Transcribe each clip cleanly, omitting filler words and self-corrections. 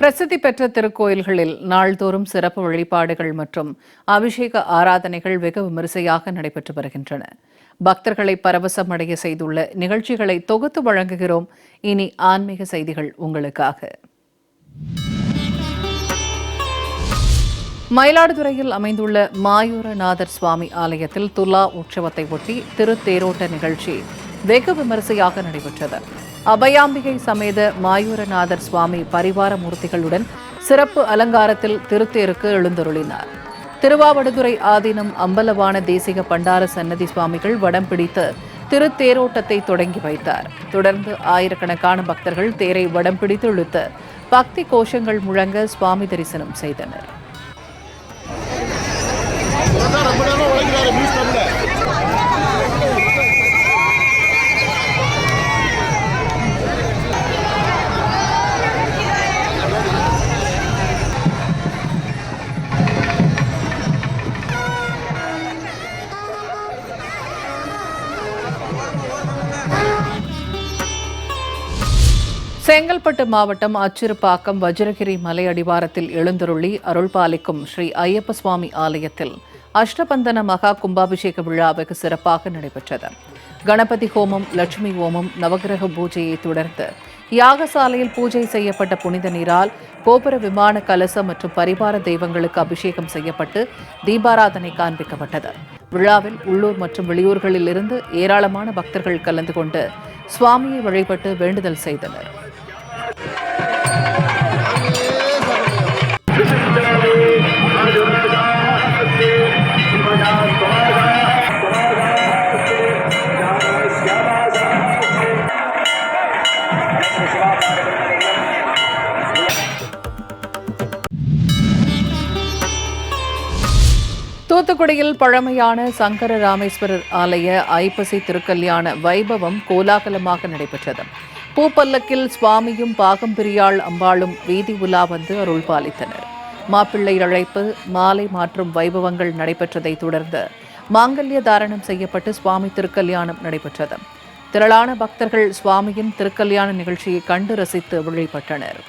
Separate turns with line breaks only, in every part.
பிரசித்தி பெற்ற திருக்கோயில்களில் நாள்தோறும் சிறப்பு வழிபாடுகள் மற்றும் அபிஷேக ஆராதனைகள் வெகு விமரிசையாக நடைபெற்று வருகின்றன. பக்தர்களை பரவசமடைய செய்துள்ள நிகழ்ச்சிகளை தொகுத்து வழங்குகிறோம். இனி ஆன்மீக செய்திகள் உங்களுக்காக. மயிலாடுதுறையில் அமைந்துள்ள மாயூரநாதர் சுவாமி ஆலயத்தில் துலா உற்சவத்தை ஒட்டி திருத்தேரோட்ட நிகழ்ச்சி வெகு விமரிசையாக நடைபெற்றது. அபயாம்பிகை சமேத மாயூரநாதர் சுவாமி பரிவார மூர்த்திகளுடன் சிறப்பு அலங்காரத்தில் திருத்தேருக்கு எழுந்தருளினார். திருவாவடுதுறை ஆதீனம் அம்பலவான தேசிக பண்டார சன்னதி சுவாமிகள் வடம் பிடித்து திருத்தேரோட்டத்தை தொடங்கி வைத்தார். தொடர்ந்து ஆயிரக்கணக்கான பக்தர்கள் தேரை வடம் பிடித்து இழுத்து பக்தி கோஷங்கள் முழங்க சுவாமி தரிசனம் செய்தனர். செங்கல்பட்டு மாவட்டம் அச்சிறுபாக்கம் வஜ்ரகிரி மலை அடிவாரத்தில் எழுந்தருளி அருள்பாலிக்கும் ஸ்ரீ ஐயப்ப சுவாமி ஆலயத்தில் அஷ்டபந்தன மகா கும்பாபிஷேக விழா வெகு சிறப்பாக நடைபெற்றது. கணபதி ஹோமம், லட்சுமி ஹோமம், நவகிரக பூஜையை தொடர்ந்து யாகசாலையில் பூஜை செய்யப்பட்ட புனித நீரால் கோபுர விமான கலசம் மற்றும் பரிவார தெய்வங்களுக்கு அபிஷேகம் செய்யப்பட்டு தீபாராதனை காண்பிக்கப்பட்டது. விழாவில் உள்ளூர் மற்றும் வெளியூர்களில் இருந்து ஏராளமான பக்தர்கள் கலந்து கொண்டு சுவாமியை வழிபட்டு வேண்டுதல் செய்தனர். தூத்துக்குடியில் பழமையான சங்கர ராமேஸ்வரர் ஆலய ஐப்பசி திருக்கல்யாண வைபவம் கோலாகலமாக நடைபெற்றது. பூப்பல்லக்கில் சுவாமியும் பாகம்பிரியாள் அம்பாளும் வீதி உலா வந்து அருள் பாலித்தனர். மாப்பிள்ளை அழைப்பு, மாலை மாற்றும் வைபவங்கள் நடைபெற்றதை தொடர்ந்து மாங்கல்ய தாரணம் செய்யப்பட்டு சுவாமி திருக்கல்யாணம் நடைபெற்றது. திரளான பக்தர்கள் சுவாமியின் திருக்கல்யாண நிகழ்ச்சியை கண்டு ரசித்து வழிபட்டனர்.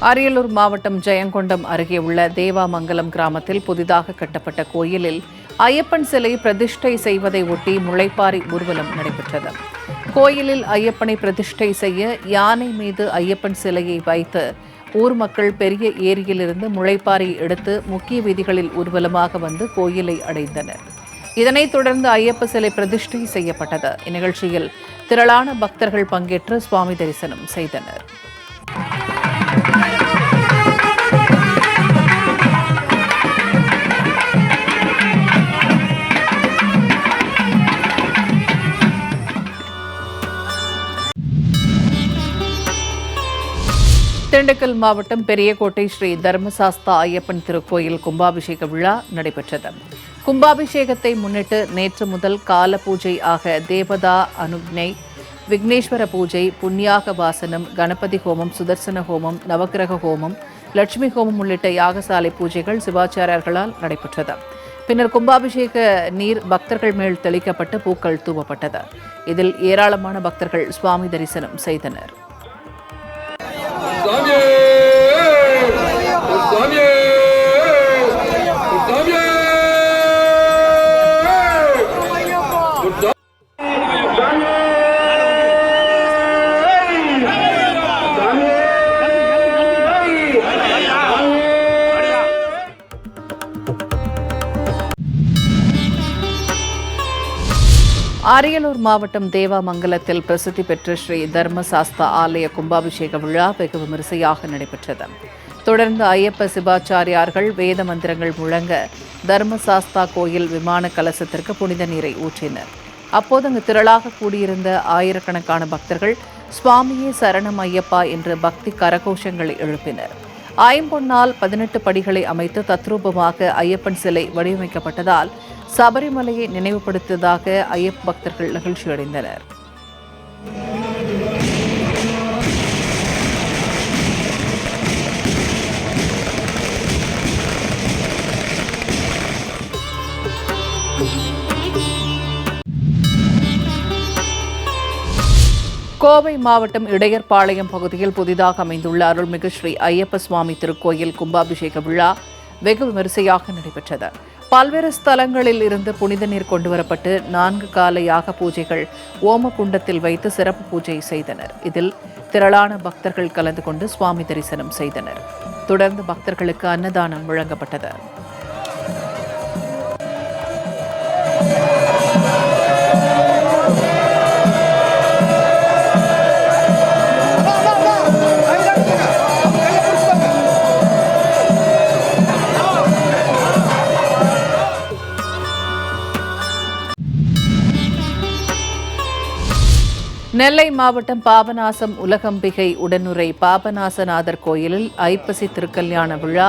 அரியலூர் மாவட்டம் ஜெயங்கொண்டம் அருகே உள்ள தேவாமங்கலம் கிராமத்தில் புதிதாக கட்டப்பட்ட கோயிலில் ஐயப்பன் சிலை பிரதிஷ்டை செய்வதை ஒட்டி முளைப்பாரி ஊர்வலம் நடைபெற்றது. கோயிலில் ஐயப்பனை பிரதிஷ்டை செய்ய யானை மீது ஐயப்பன் சிலையை வைத்து ஊர் மக்கள் பெரிய ஏரியிலிருந்து முளைப்பாரி எடுத்து முக்கிய வீதிகளில் ஊர்வலமாக வந்து கோயிலை அடைந்தனர். இதனைத் தொடர்ந்து ஐயப்ப சிலை பிரதிஷ்டை செய்யப்பட்டது. இந்நிகழ்ச்சியில் திரளான பக்தர்கள் பங்கேற்று சுவாமி தரிசனம் செய்தனர். திண்டுக்கல் மாவட்டம் பெரியகோட்டை ஸ்ரீ தர்மசாஸ்தா ஐயப்பன் திருக்கோயில் கும்பாபிஷேக விழா நடைபெற்றது. கும்பாபிஷேகத்தை முன்னிட்டு நேற்று முதல் கால பூஜை ஆக தேவதா அனுக்னை, விக்னேஸ்வர பூஜை, புண்ணியாக வாசனம், கணபதி ஹோமம், சுதர்சன ஹோமம், நவகிரக ஹோமம், லட்சுமி ஹோமம் உள்ளிட்ட யாகசாலை பூஜைகள் சிவாச்சாரியர்களால் நடைபெற்றது. பின்னர் கும்பாபிஷேக நீர் பக்தர்கள் மேல் தெளிக்கப்பட்டு பூக்கள் தூவப்பட்டது. இதில் ஏராளமான பக்தர்கள் சுவாமி தரிசனம் செய்தனர். அரியலூர் மாவட்டம் தேவாமங்கலத்தில் பிரசித்தி பெற்ற ஸ்ரீ தர்மசாஸ்தா ஆலய கும்பாபிஷேக விழா வெகு விமரிசையாக நடைபெற்றது. தொடர்ந்து ஐயப்ப சிவாச்சாரியார்கள் வேத மந்திரங்கள் முழங்க தர்மசாஸ்தா கோயில் விமான கலசத்திற்கு புனித நீரை ஊற்றினர். அப்போது அங்கு திரளாக கூடியிருந்த ஆயிரக்கணக்கான பக்தர்கள் சுவாமியே சரணம் ஐயப்பா என்று பக்தி கரகோஷங்களை எழுப்பினர். ஐம்பொன்னால் 18 படிகளை அமைத்து தத்ரூபமாக ஐயப்பன் சிலை வடிவமைக்கப்பட்டதால் சபரிமலையை நினைவுபடுத்தியதாக ஐயப்ப பக்தர்கள் மகிழ்ச்சியடைந்தனர். கோவை மாவட்டம் இடையர்பாளையம் பகுதியில் புதிதாக அமைந்துள்ள அருள்மிகு ஸ்ரீ ஐயப்ப சுவாமி திருக்கோயில் கும்பாபிஷேக விழா வெகு விமரிசையாக நடைபெற்றது. பல்வேறு ஸ்தலங்களில் இருந்து புனித நீர் கொண்டுவரப்பட்டு 4 கால யாக பூஜைகள் ஓமகுண்டத்தில் வைத்து சிறப்பு பூஜை செய்தனர். இதில் திரளான பக்தர்கள் கலந்து கொண்டு சுவாமி தரிசனம் செய்தனர். தொடர்ந்து பக்தர்களுக்கு அன்னதானம் வழங்கப்பட்டது. நெல்லை மாவட்டம் பாபநாசம் உலகம்பிகை உடனுறை பாபநாசநாதர் கோயிலில் ஐப்பசி திருக்கல்யாண விழா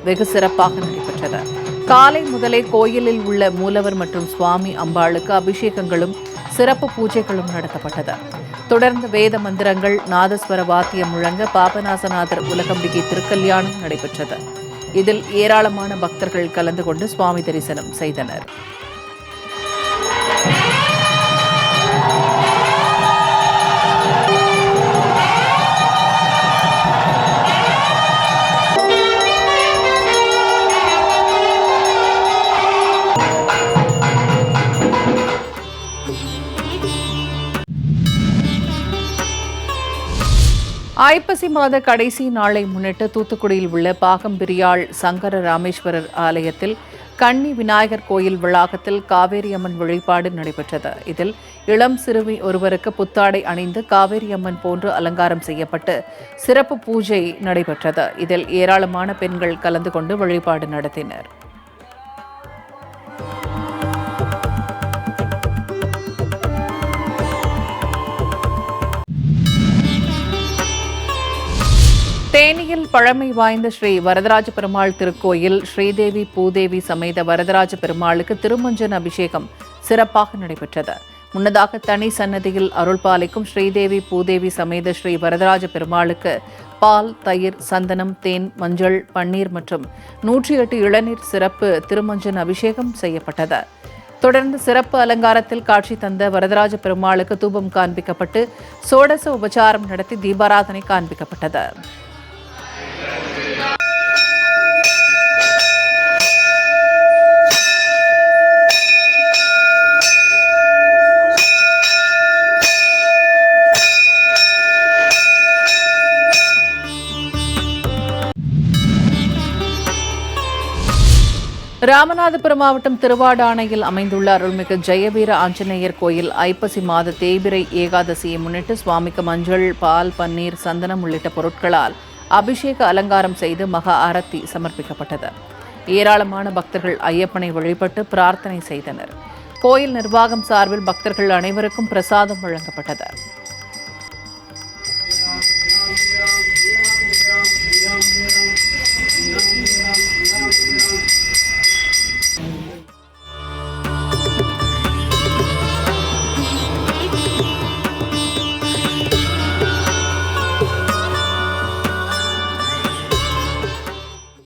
வெகு சிறப்பாக நடைபெற்றது. காலை முதலே கோயிலில் உள்ள மூலவர் மற்றும் சுவாமி அம்பாளுக்கு அபிஷேகங்களும் சிறப்பு பூஜைகளும் நடத்தப்பட்டது. தொடர்ந்து வேத மந்திரங்கள், நாதஸ்வர வாத்தியம் முழங்க பாபநாசநாதர் உலகம்பிகை திருக்கல்யாணம் நடைபெற்றது. இதில் ஏராளமான பக்தர்கள் கலந்து கொண்டு சுவாமி தரிசனம் செய்தனர். ஐப்பசி மாத கடைசி நாளை முன்னிட்டு தூத்துக்குடியில் உள்ள பாகம்பிரியாள் சங்கர ராமேஸ்வரர் ஆலயத்தில் கன்னி விநாயகர் கோயில் வளாகத்தில் காவேரி அம்மன் வழிபாடு நடைபெற்றது. இதில் இளம் சிறுமி ஒருவருக்கு புத்தாடை அணிந்து காவேரி அம்மன் போன்று அலங்காரம் செய்யப்பட்டு சிறப்பு பூஜை நடைபெற்றது. இதில் ஏராளமான பெண்கள் கலந்து கொண்டு வழிபாடு நடத்தினர். தேனியில் பழமை வாய்ந்த ஸ்ரீ வரதராஜ பெருமாள் திருக்கோயில் ஸ்ரீதேவி பூதேவி சமேத வரதராஜ பெருமாளுக்கு திருமஞ்சன அபிஷேகம் சிறப்பாக நடைபெற்றது. முன்னதாக தனி சன்னதியில் அருள்பாலிக்கும் ஸ்ரீதேவி பூதேவி சமேத ஸ்ரீ வரதராஜ பெருமாளுக்கு பால், தயிர், சந்தனம், தேன், மஞ்சள், பன்னீர் மற்றும் 108 இளநீர் சிறப்பு திருமஞ்சன அபிஷேகம் செய்யப்பட்டது. தொடர்ந்து சிறப்பு அலங்காரத்தில் காட்சி தந்த வரதராஜ பெருமாளுக்கு தூபம் காண்பிக்கப்பட்டு சோடச உபச்சாரம் நடத்தி தீபாராதனை காண்பிக்கப்பட்டது. ராமநாதபுரம் மாவட்டம் திருவாடானையில் அமைந்துள்ள அருள்மிகு ஜெயவீர ஆஞ்சநேயர் கோயில் ஐப்பசி மாத தேய்பிறை ஏகாதசியை முன்னிட்டு சுவாமிக்கு மஞ்சள், பால், பன்னீர், சந்தனம் உள்ளிட்ட பொருட்களால் அபிஷேக அலங்காரம் செய்து மகா ஆரத்தி சமர்ப்பிக்கப்பட்டது. ஏராளமான பக்தர்கள் ஐயப்பனை வழிபட்டு பிரார்த்தனை செய்தனர். கோயில் நிர்வாகம் சார்பில் பக்தர்கள் அனைவருக்கும் பிரசாதம் வழங்கப்பட்டது.